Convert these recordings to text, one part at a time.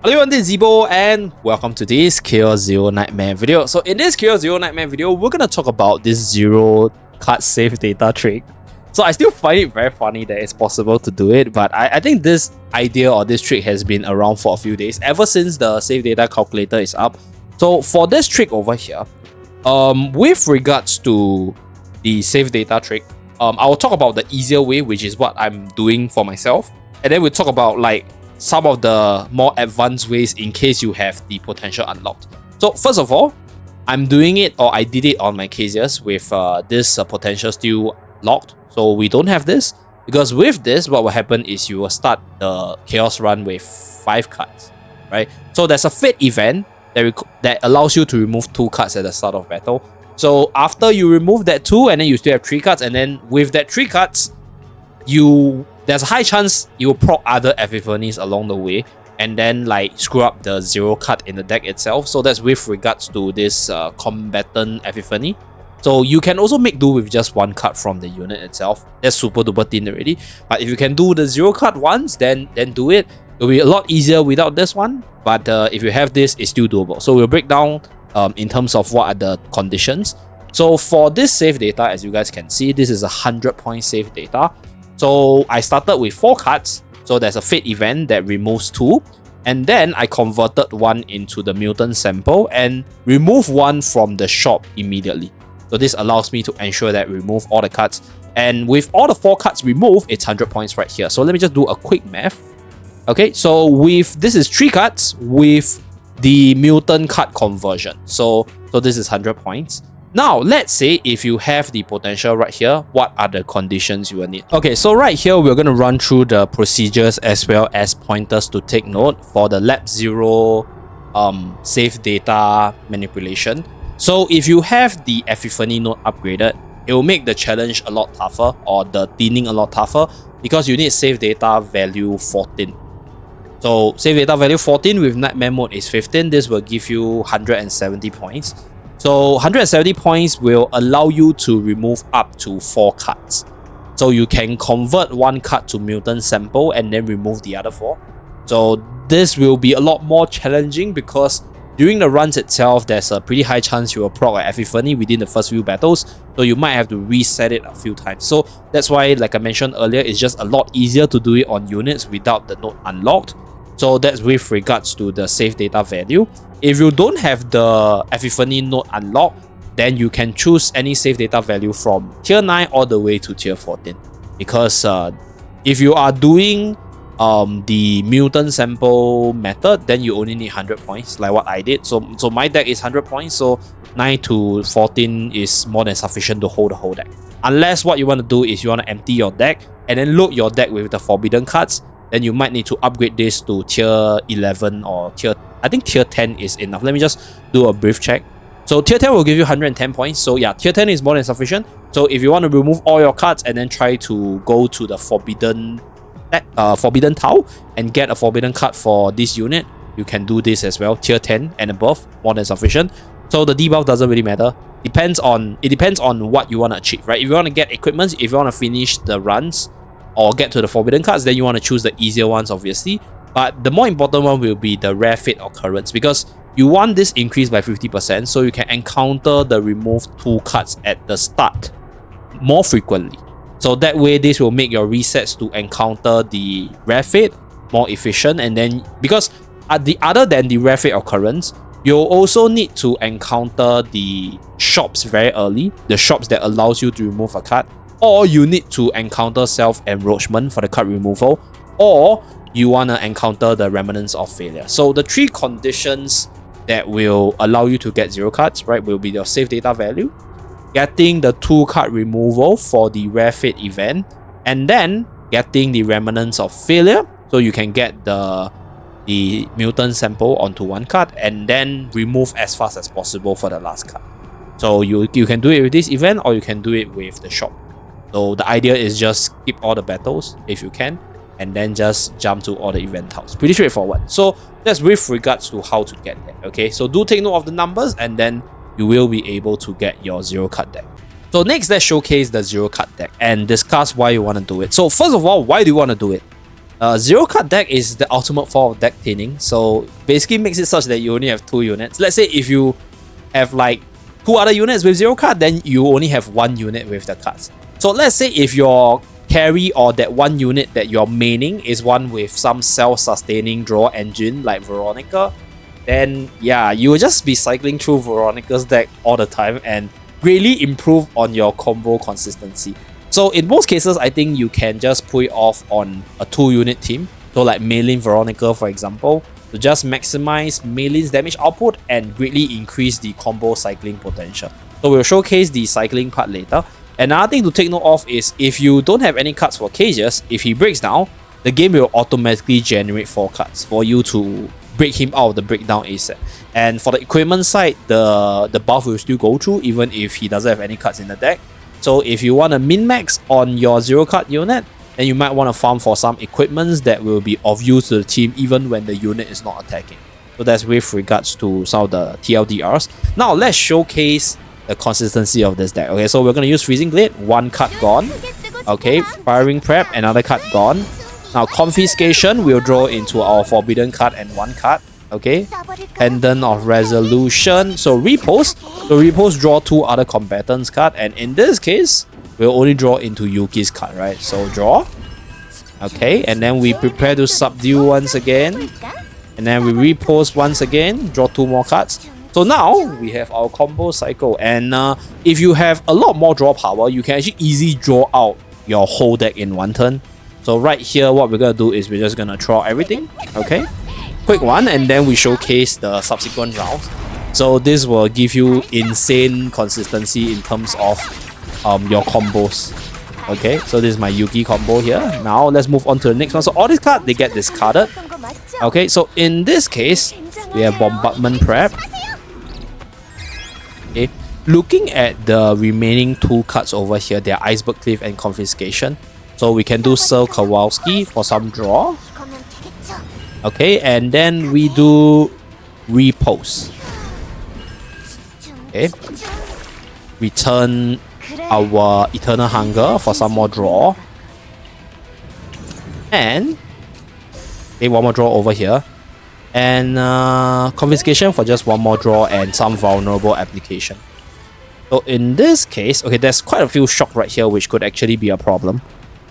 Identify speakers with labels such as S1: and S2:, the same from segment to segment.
S1: Hello everyone, this is Zeeebo and welcome to this Chaos Zero Nightmare video. So in this Chaos Zero Nightmare video, we're gonna talk about this zero card save data trick. So I still find it very funny that it's possible to do it, but I think this idea or this trick has been around for a few days, ever since the save data calculator is up. So for this trick over here, with regards to the save data trick, I will talk about the easier way, which is what I'm doing for myself, and then we'll talk about like some of the more advanced ways in case you have the potential unlocked. So first of all, I'm doing it, or I did it on my cases with this potential still locked. So we don't have this, because with this, what will happen is you will start the chaos run with 5 cards, right? So there's a fate event that allows you to remove 2 cards at the start of battle. So after you remove that 2, and then you still have 3 cards, and then with that 3 cards, there's a high chance you will proc other epiphanies along the way and then like screw up the 0 card in the deck itself. So that's with regards to this combatant epiphany. So you can also make do with just 1 card from the unit itself. That's super duper thin already. But if you can do the 0 card once, then do it. It'll be a lot easier without this one. But if you have this, it's still doable. So we'll break down in terms of what are the conditions. So for this save data, as you guys can see, this is a 100-point save data. So I started with 4 cards. So there's a fate event that removes 2. And then I converted 1 into the mutant sample and remove 1 from the shop immediately. So this allows me to ensure that we remove all the cards. And with all the 4 cards removed, it's 100 points right here. So let me just do a quick math. Okay, so this is 3 cards with the mutant card conversion. So this is 100 points. Now, let's say if you have the potential right here, what are the conditions you will need? Okay, so right here, we're going to run through the procedures as well as pointers to take note for the Lab0 save data manipulation. So if you have the Epiphany node upgraded, it will make the challenge a lot tougher, or the thinning a lot tougher, because you need save data value 14. So save data value 14 with Nightmare mode is 15. This will give you 170 points. So 170 points will allow you to remove up to 4 cards. So you can convert 1 card to mutant sample and then remove the other 4. So this will be a lot more challenging because during the runs itself, there's a pretty high chance you will proc an Epiphany within the first few battles. So you might have to reset it a few times. So that's why, like I mentioned earlier, it's just a lot easier to do it on units without the node unlocked. So that's with regards to the save data value. If you don't have the Epiphany node unlocked, then you can choose any save data value from tier 9 all the way to tier 14. Because if you are doing the mutant sample method, then you only need 100 points, like what I did. So my deck is 100 points, so 9 to 14 is more than sufficient to hold the whole deck. Unless what you want to do is you want to empty your deck and then load your deck with the forbidden cards, then you might need to upgrade this to tier 11 or I think tier 10 is enough. Let me just do a brief check. So tier 10 will give you 110 points. So yeah, tier 10 is more than sufficient. So if you want to remove all your cards and then try to go to the forbidden tile and get a forbidden card for this unit, you can do this as well. Tier 10 and above, more than sufficient. So the debuff doesn't really matter. It depends on what you want to achieve, right? If you want to get equipment, if you want to finish the runs or get to the forbidden cards, then you want to choose the easier ones, obviously. But the more important one will be the rare fate occurrence, because you want this increased by 50%, so you can encounter the removed 2 cards at the start more frequently. So that way, this will make your resets to encounter the rare fate more efficient. And then, because other than the rare fate occurrence, you'll also need to encounter the shops very early, the shops that allows you to remove a card, or you need to encounter self-enroachment for the card removal, or you want to encounter the remnants of failure. So the 3 conditions that will allow you to get 0 cards, right, will be your save data value, getting the 2 card removal for the rare fate event, and then getting the remnants of failure, so you can get the mutant sample onto 1 card and then remove as fast as possible for the last card. So you can do it with this event, or you can do it with the shop. So the idea is just skip all the battles if you can, and then just jump to all the event tiles. Pretty straightforward. So that's with regards to how to get there. Okay, so do take note of the numbers, and then you will be able to get your 0 card deck. So next, let's showcase the 0 card deck and discuss why you want to do it. So first of all, why do you want to do it? Zero card deck is the ultimate form of deck thinning. So basically makes it such that you only have 2 units. Let's say if you have like 2 other units with 0 card, then you only have 1 unit with the cards. So let's say if your carry or that 1 unit that you're maining is one with some self-sustaining draw engine like Veronica, then yeah, you will just be cycling through Veronica's deck all the time and greatly improve on your combo consistency. So in most cases, I think you can just pull it off on a 2-unit team. So like Maylin Veronica, for example, to just maximize Maylin's damage output and greatly increase the combo cycling potential. So we'll showcase the cycling part later. Another thing to take note of is if you don't have any cards for Cages, if he breaks down, the game will automatically generate 4 cards for you to break him out of the breakdown ASAP. And for the equipment side, the buff will still go through even if he doesn't have any cards in the deck. So if you want to min-max on your 0 card unit, then you might want to farm for some equipments that will be of use to the team even when the unit is not attacking. So that's with regards to some of the TLDRs. Now let's showcase the consistency of this deck. Okay, so we're going to use Freezing Blade, 1 card gone. Okay, Firing Prep, another card gone. Now Confiscation, we'll draw into our Forbidden card and 1 card. Okay, Pendant of Resolution, so Repost. So Repost draw 2 other combatants card, and in this case, we'll only draw into Yuki's card, right? So draw. Okay, and then we prepare to subdue once again. And then we repost once again, draw 2 more cards. So now we have our combo cycle, and if you have a lot more draw power, you can actually easily draw out your whole deck in 1 turn. So right here, what we're gonna do is we're just gonna draw everything. Okay, quick one, and then we showcase the subsequent rounds. So this will give you insane consistency in terms of your combos. Okay, so this is my Yuki combo here. Now let's move on to the next one. So all these cards, they get discarded. Okay, so in this case, we have Bombardment Prep. Okay, looking at the remaining 2 cards over here, they are Iceberg Cliff and Confiscation. So we can do Sir Kowalski for some draw. Okay, and then we do Repost. Okay, return our Eternal Hunger for some more draw. And okay, 1 more draw over here. And Confiscation for just 1 more draw and some vulnerable application. So in this case, okay, there's quite a few shock right here which could actually be a problem.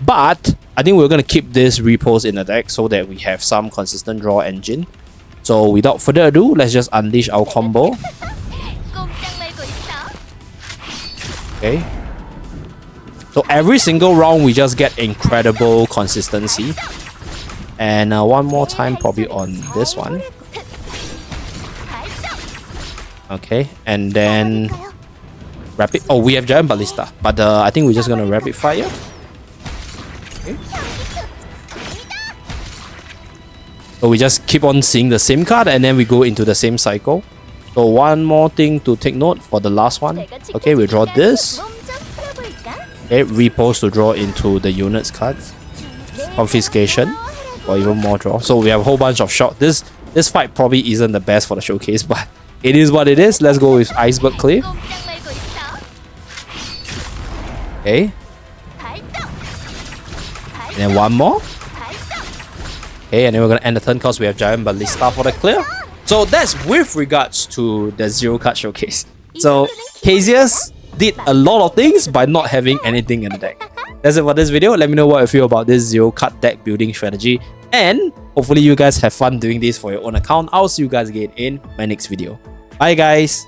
S1: But I think we're going to keep this Repost in the deck so that we have some consistent draw engine. So without further ado, let's just unleash our combo. Okay. So every single round we just get incredible consistency. And 1 more time probably on this one. Okay, and then rapid. Oh, we have Giant Ballista, but I think we're just gonna rapid fire. Okay. So we just keep on seeing the same card, and then we go into the same cycle. So 1 more thing to take note for the last one. Okay, we draw this. Okay, Repost to draw into the units card. Confiscation or even more draw. So we have a whole bunch of shock. This fight probably isn't the best for the showcase, but it is what it is. Let's go with Iceberg Cliff. Okay. And then 1 more. Okay, and then we're gonna end the turn because we have Giant Ballista for the clear. So that's with regards to the 0 card showcase. So Cassius did a lot of things by not having anything in the deck. That's it for this video. Let me know what you feel about this 0 card deck building strategy. And hopefully you guys have fun doing this for your own account. I'll see you guys again in my next video. Bye guys!